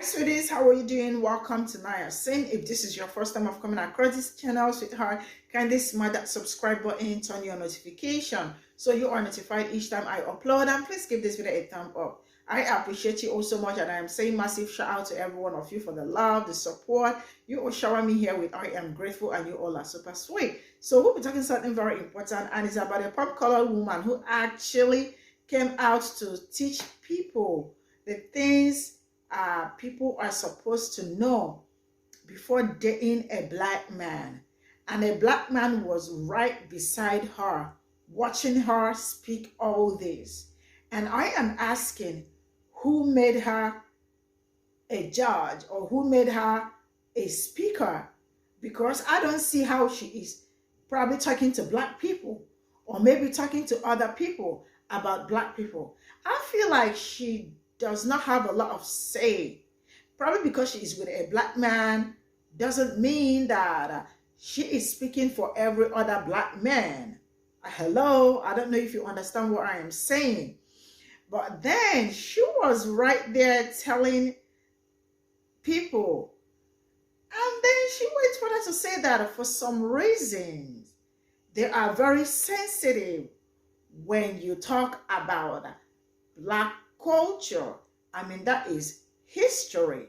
Sweeties, how are you doing? Welcome to Naya Sin. If this is your first time of coming across this channel, sweetheart, kindly smash that subscribe button, turn your notification so you are notified each time I upload, and please give this video a thumb up. I appreciate you all so much, and I am saying massive shout out to every one of you for the love, the support you all shower me here with. I am grateful, and you all are super sweet. So we'll be talking something very important, and it's about a pop-colored woman who actually came out to teach people the things people are supposed to know before dating a black man. And a black man was right beside her, watching her speak all this. And I am asking, who made her a judge, or who made her a speaker? Because I don't see how she is probably talking to black people, or maybe talking to other people about black people. I feel like she does not have a lot of say. Probably because she is with a black man doesn't mean that she is speaking for every other black man. Hello, I don't know if you understand what I am saying. But then she was right there telling people. And then she went for her to say that for some reasons, they are very sensitive when you talk about black culture. I mean, that is history,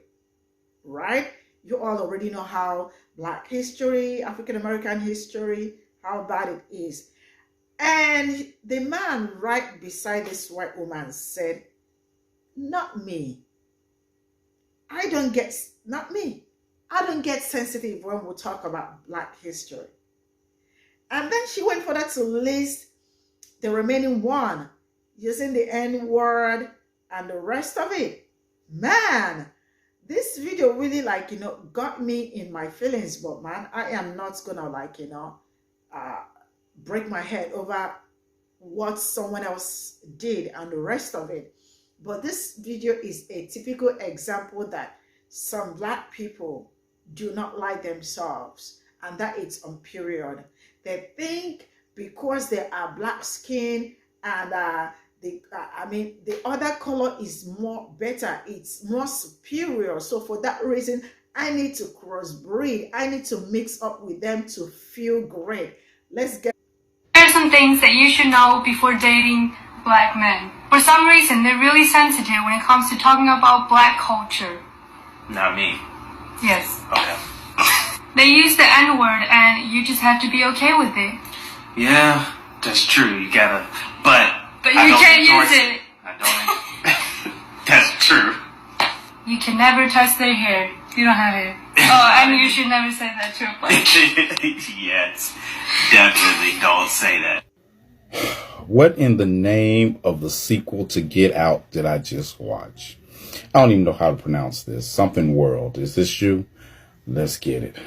right? You all already know how black history, African American history, how bad it is. And the man right beside this white woman said, not me. Not me. I don't get sensitive when we talk about black history. And then she went for that to list the remaining one, using the N word and the rest of it. Man, this video really got me in my feelings, but man, I am not gonna break my head over what someone else did and the rest of it. But this video is a typical example that some black people do not like themselves, and that it's on period. They think because they are black skin and the other color is more better, it's more superior. So for that reason, I need to crossbreed. I need to mix up with them to feel great. Let's get. There are some things that you should know before dating black men. For some reason, they're really sensitive when it comes to talking about black culture. Not me. Yes. Okay. They use the N-word, and you just have to be okay with it. Yeah, that's true. You gotta, but you can't use it. I don't. That's true. You can never touch their hair. You don't have hair. Oh, and you should never say that to a black. Yes, definitely don't say that. What in the name of the sequel to Get Out did I just watch? I don't even know how to pronounce this. Something World. Is this you? Let's get it.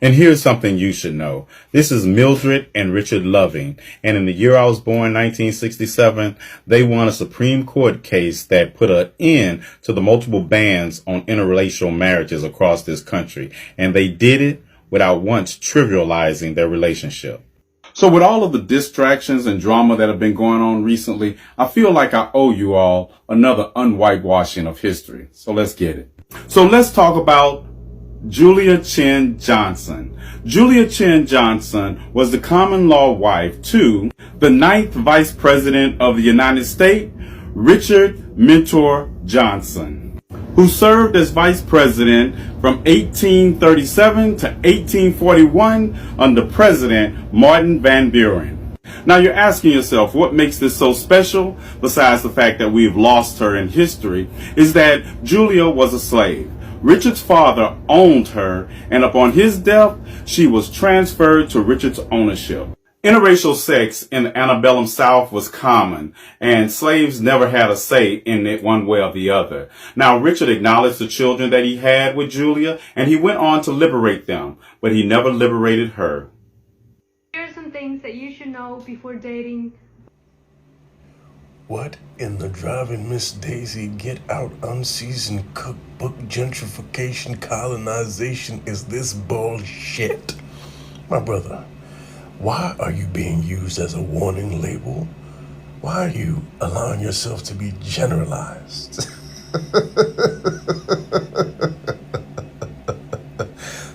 And here's something you should know. This is Mildred and Richard Loving. And in the year I was born, 1967, they won a Supreme Court case that put an end to the multiple bans on interracial marriages across this country. And they did it without once trivializing their relationship. So with all of the distractions and drama that have been going on recently, I feel like I owe you all another unwhitewashing of history. So let's get it. So let's talk about Julia Chen Johnson. Julia Chen Johnson was the common law wife to the 9th Vice President of the United States, Richard Mentor Johnson, who served as Vice President from 1837 to 1841 under President Martin Van Buren. Now you're asking yourself, what makes this so special, besides the fact that we've lost her in history, is that Julia was a slave. Richard's father owned her, and upon his death, she was transferred to Richard's ownership. Interracial sex in the antebellum South was common, and slaves never had a say in it one way or the other. Now, Richard acknowledged the children that he had with Julia, and he went on to liberate them, but he never liberated her. Here are some things that you should know before dating. What in the driving Miss Daisy Get Out unseasoned cookbook gentrification colonization is this bullshit? My brother, why are you being used as a warning label? Why are you allowing yourself to be generalized?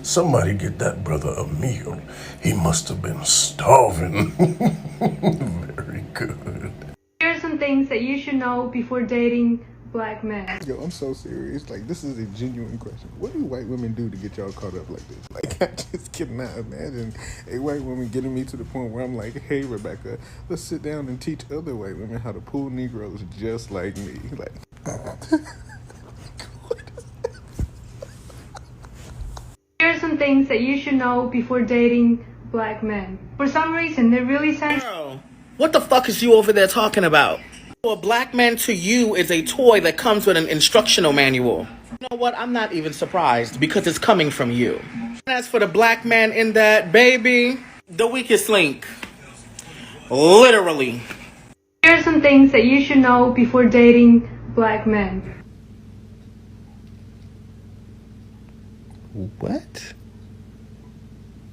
Somebody get that brother a meal. He must have been starving. Very good. Here are some things that you should know before dating black men. Yo, I'm so serious. Like, this is a genuine question. What do white women do to get y'all caught up like this? Like, I just cannot imagine a white woman getting me to the point where I'm like, hey, Rebecca, let's sit down and teach other white women how to pull Negroes just like me. Like, Here are some things that you should know before dating black men. For some reason, they're really sensitive. Girl, what the fuck is you over there talking about? A black man to you is a toy that comes with an instructional manual. You know what? I'm not even surprised because it's coming from you. As for the black man in that, baby, the weakest link. Literally. Here are some things that you should know before dating black men. what?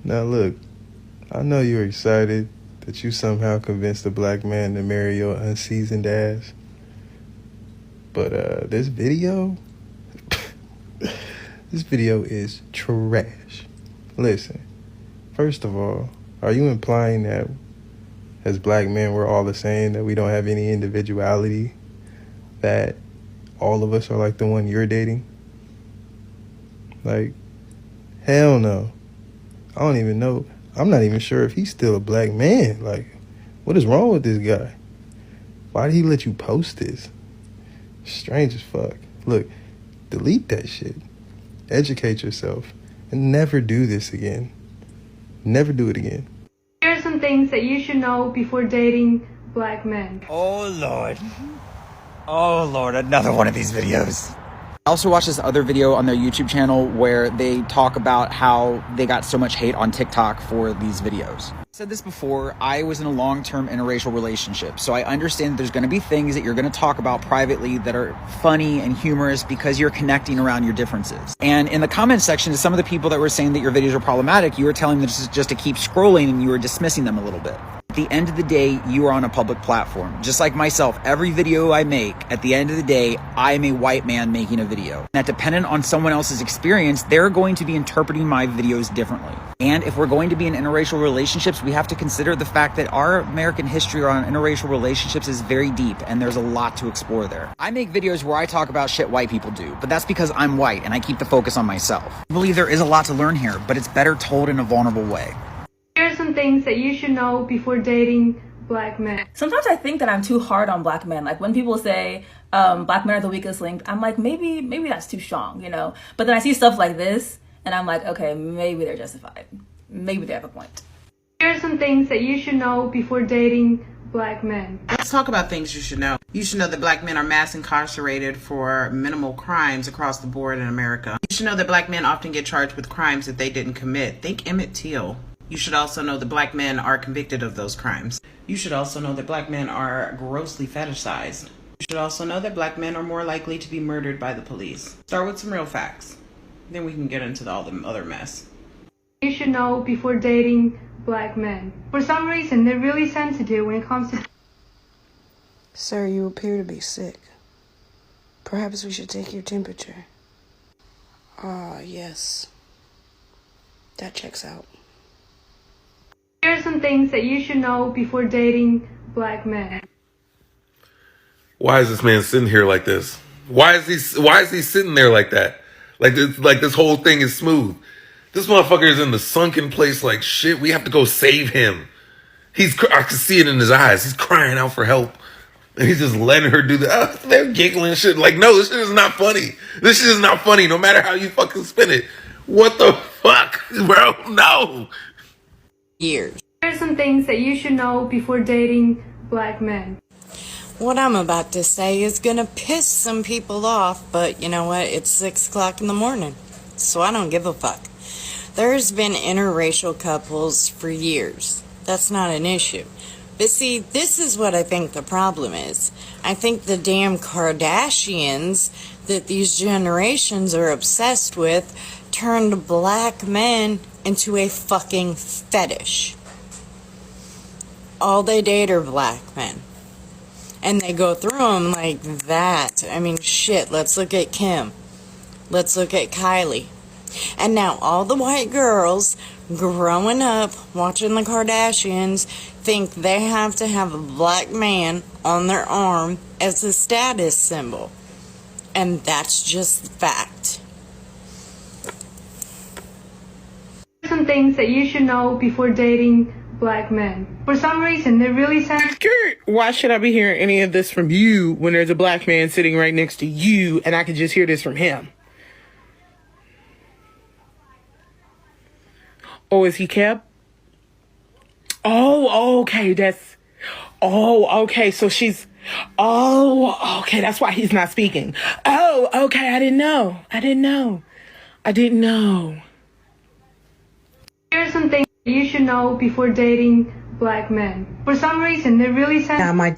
Now look, I know you're excited that you somehow convinced a black man to marry your unseasoned ass. But this video, this video is trash. Listen, first of all, are you implying that as black men we're all the same, that we don't have any individuality, that all of us are like the one you're dating? Like, hell no. I don't even know. I'm not even sure if he's still a black man. Like, what is wrong with this guy? Why did he let you post this? Strange as fuck. Look, delete that shit. Educate yourself. And never do this again. Never do it again. Here are some things that you should know before dating black men. Oh Lord. Oh Lord, another one of these videos. I also watched this other video on their YouTube channel where they talk about how they got so much hate on TikTok for these videos. I said this before, I was in a long-term interracial relationship, so I understand there's going to be things that you're going to talk about privately that are funny and humorous because you're connecting around your differences. And in the comment section, to some of the people that were saying that your videos are problematic, you were telling them just to keep scrolling and you were dismissing them a little bit. At the end of the day, you are on a public platform. Just like myself, every video I make, at the end of the day, I am a white man making a video. That dependent on someone else's experience, they're going to be interpreting my videos differently. And if we're going to be in interracial relationships, we have to consider the fact that our American history on interracial relationships is very deep, and there's a lot to explore there. I make videos where I talk about shit white people do, but that's because I'm white and I keep the focus on myself. I believe there is a lot to learn here, but it's better told in a vulnerable way. Here are some things that you should know before dating black men. Sometimes I think that I'm too hard on black men. Like when people say black men are the weakest link, I'm like, maybe that's too strong, you know? But then I see stuff like this and I'm like, okay, maybe they're justified. Maybe they have a point. Here are some things that you should know before dating black men. Let's talk about things you should know. You should know that black men are mass incarcerated for minimal crimes across the board in America. You should know that black men often get charged with crimes that they didn't commit. Think Emmett Till. You should also know that black men are convicted of those crimes. You should also know that black men are grossly fetishized. You should also know that black men are more likely to be murdered by the police. Start with some real facts. Then we can get into all the other mess. You should know before dating black men. For some reason, they're really sensitive when it comes to... Sir, you appear to be sick. Perhaps we should take your temperature. Ah, yes. That checks out. Here are some things that you should know before dating black men. Why is this man sitting here like this? Why is he sitting there like that? Like this whole thing is smooth. This motherfucker is in the sunken place like shit. We have to go save him. I can see it in his eyes. He's crying out for help. And he's just letting her do that. They're giggling and shit. Like, no, this shit is not funny. This shit is not funny no matter how you fucking spin it. What the fuck, bro? No. Years. Here are some things that you should know before dating black men. What I'm about to say is gonna piss some people off, but you know what? It's 6 o'clock in the morning, so I don't give a fuck. There's been interracial couples for years. That's not an issue. But see, this is what I think the problem is. I think the damn Kardashians that these generations are obsessed with turned black men into a fucking fetish. All they date are black men. And they go through them like that. I mean, shit, let's look at Kim. Let's look at Kylie. And now all the white girls growing up watching the Kardashians think they have to have a black man on their arm as a status symbol. And that's just the fact. Some things that you should know before dating black men. For some reason, they're really sensitive. Kurt, why should I be hearing any of this from you when there's a black man sitting right next to you and I can just hear this from him? Oh, is he kept? Oh, okay, so she's, okay, that's why he's not speaking. Oh, okay, I didn't know. Here are some things you should know before dating black men. For some reason, they're really sensitive. Now, my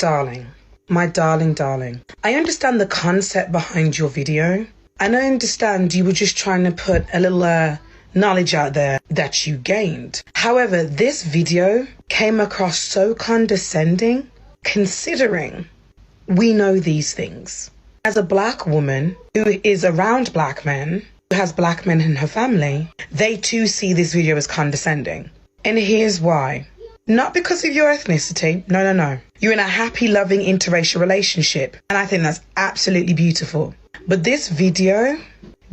darling, I understand the concept behind your video, and I understand you were just trying to put a little knowledge out there that you gained. However, this video came across so condescending, considering we know these things. As a black woman who is around black men, who has black men in her family, they too see this video as condescending. And here's why. Not because of your ethnicity. No. You're in a happy, loving, interracial relationship. And I think that's absolutely beautiful. But this video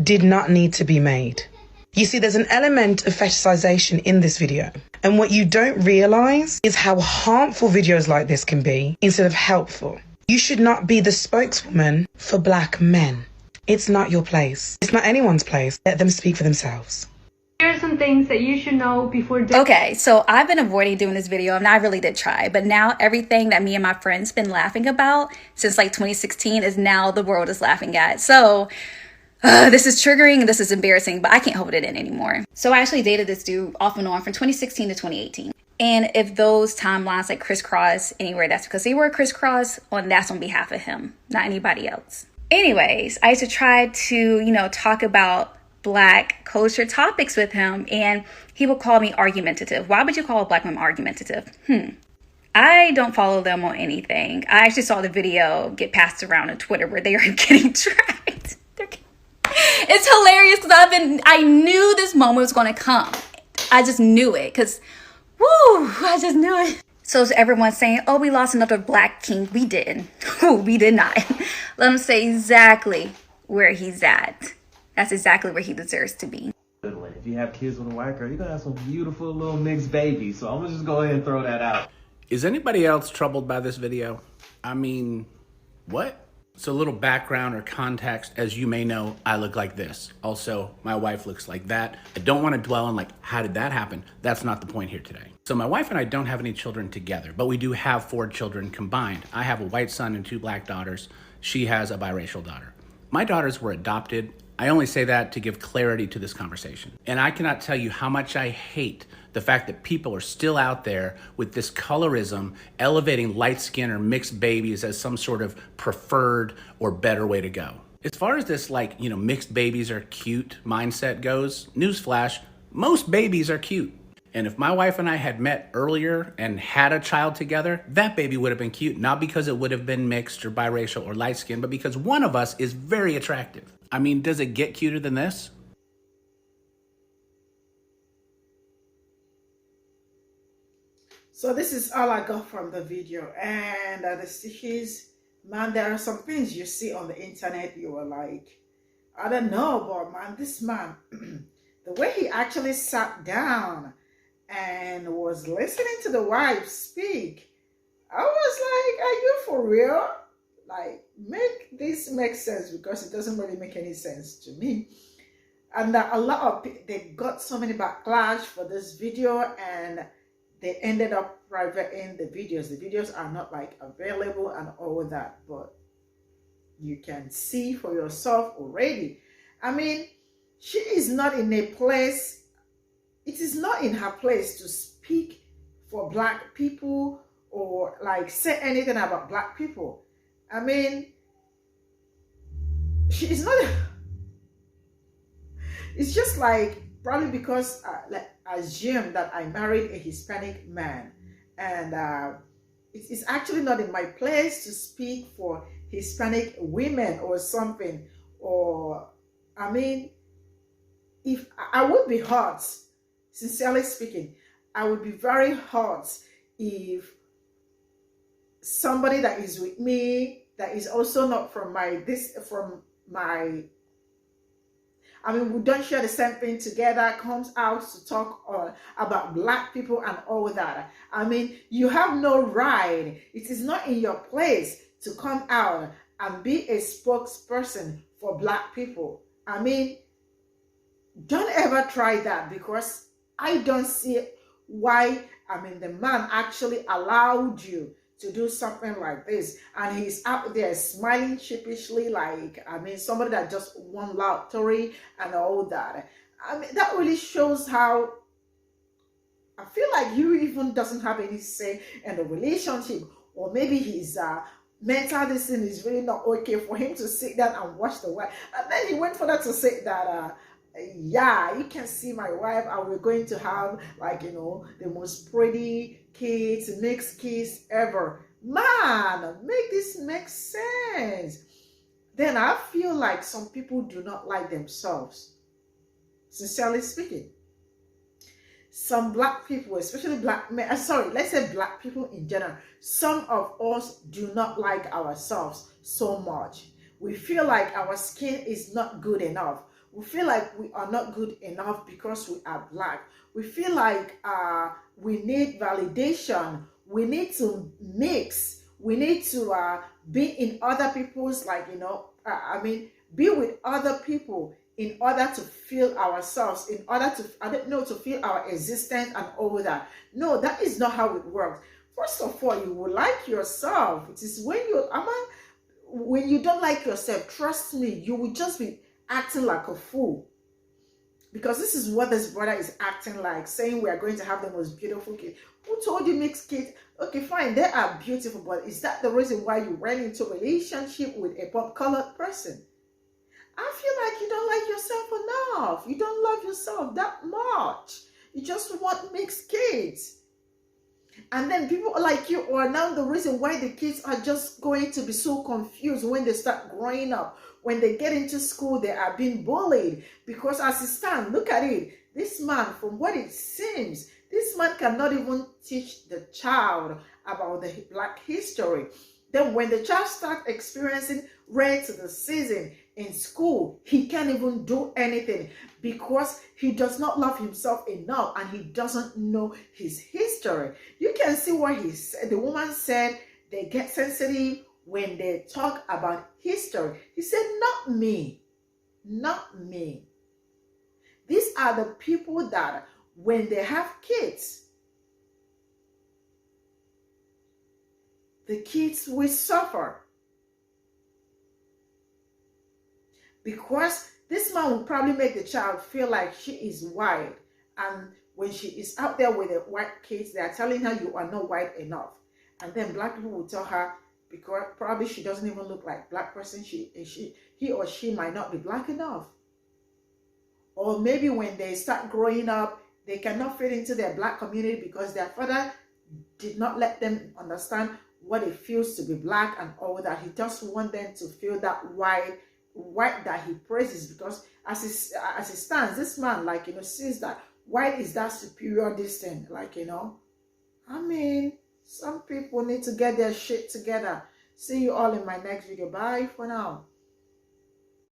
did not need to be made. You see, there's an element of fetishization in this video. And what you don't realize is how harmful videos like this can be instead of helpful. You should not be the spokeswoman for black men. It's not your place. It's not anyone's place. Let them speak for themselves. Here are some things that you should know before dating. Okay, so I've been avoiding doing this video, and I really did try. But now everything that me and my friends been laughing about since like 2016 is now the world is laughing at. So this is triggering and this is embarrassing, but I can't hold it in anymore. So I actually dated this dude off and on from 2016 to 2018. And if those timelines like crisscross anywhere, that's because they were crisscross, that's on behalf of him, not anybody else. Anyways, I used to try to, talk about black culture topics with him, and he would call me argumentative. Why would you call a black woman argumentative? I don't follow them on anything. I actually saw the video get passed around on Twitter where they are getting tracked. It's hilarious because I knew this moment was going to come. I just knew it because, I just knew it. So is everyone saying, oh, we lost another black king? We didn't. We did not. Let him say exactly where he's at. That's exactly where he deserves to be. If you have kids with a white girl, you're going to have some beautiful little mixed babies. So I'm going to just go ahead and throw that out. Is anybody else troubled by this video? I mean, what? So a little background or context, as you may know, I look like this. Also, my wife looks like that. I don't want to dwell on how did that happen? That's not the point here today. So my wife and I don't have any children together, but we do have 4 children combined. I have a white son and 2 black daughters. She has a biracial daughter. My daughters were adopted. I only say that to give clarity to this conversation. And I cannot tell you how much I hate the fact that people are still out there with this colorism, elevating light skin or mixed babies as some sort of preferred or better way to go. As far as this mixed babies are cute mindset goes, newsflash, most babies are cute. And if my wife and I had met earlier and had a child together, that baby would have been cute, not because it would have been mixed or biracial or light skinned, but because one of us is very attractive. I mean, does it get cuter than this? So this is all I got from the video. And man, there are some things you see on the internet, you are like, I don't know, but man, this man, the way he actually sat down and was listening to the wife speak, I was like, are you for real? Like, make this make sense, because it doesn't really make any sense to me. And a lot of people, they got so many backlash for this video, and they ended up privating the videos. The videos are not available and all that, but you can see for yourself already. I mean, she is not in a place, it is not in her place to speak for black people or say anything about black people. I mean, she is not, it's just probably because assume that I married a Hispanic man, and it's actually not in my place to speak for Hispanic women or something. Or, I mean, if I would be hurt, sincerely speaking, I would be very hurt if somebody that is with me that is also not from my I mean, we don't share the same thing together, comes out to talk about black people and all that. I mean, you have no right. It is not in your place to come out and be a spokesperson for black people. I mean, don't ever try that, because I don't see why, I mean, the man actually allowed you to do something like this, and he's out there smiling sheepishly like, I mean, somebody that just won lottery and all that. I mean, that really shows how I feel like he even doesn't have any say in the relationship, or maybe his mental this thing is really not okay for him to sit down and watch the wife. And then he went further to say that yeah, you can see my wife and we're going to have, like, you know, the most pretty kids, mixed kids ever. Man, make this make sense. Then I feel like some people do not like themselves, sincerely speaking. Some black people, especially black men, sorry, let's say black people in general, some of us do not like ourselves so much. We feel like our skin is not good enough. We feel like we are not good enough because we are black. We feel like we need validation. We need to mix. We need to be in other people's, like, you know, I mean, be with other people in order to feel ourselves, in order to, I don't know, to feel our existence and all that. No, that is not how it works. First of all, you will like yourself. It is when you don't like yourself, trust me, you will just be acting like a fool. Because this is what this brother is acting like, saying we are going to have the most beautiful kids. Who told you mixed kids? Okay, fine, they are beautiful, but is that the reason why you ran into a relationship with a pop-colored person? I feel like you don't like yourself enough. You don't love yourself that much. You just want mixed kids. And then people like you are now the reason why the kids are just going to be so confused when they start growing up. When they get into school, they are being bullied. Because as it stands, look at it. This man, from what it seems, this man cannot even teach the child about the black history. Then when the child starts experiencing red to the season in school, he can't even do anything because he does not love himself enough and he doesn't know his history. You can see what he said. The woman said they get sensitive when they talk about history. He said, not me, not me. These are the people that when they have kids, the kids will suffer. Because this man will probably make the child feel like she is white. And when she is out there with the white kids, they are telling her you are not white enough. And then black people will tell her, because probably she doesn't even look like a black person, he or she might not be black enough. Or maybe when they start growing up, they cannot fit into their black community because their father did not let them understand what it feels to be black and all that. He just wants them to feel that white that he praises, because as it stands, this man, like, you know, sees that white is that superior distance, like, you know. I mean, some people need to get their shit together. See you all in my next video. Bye for now.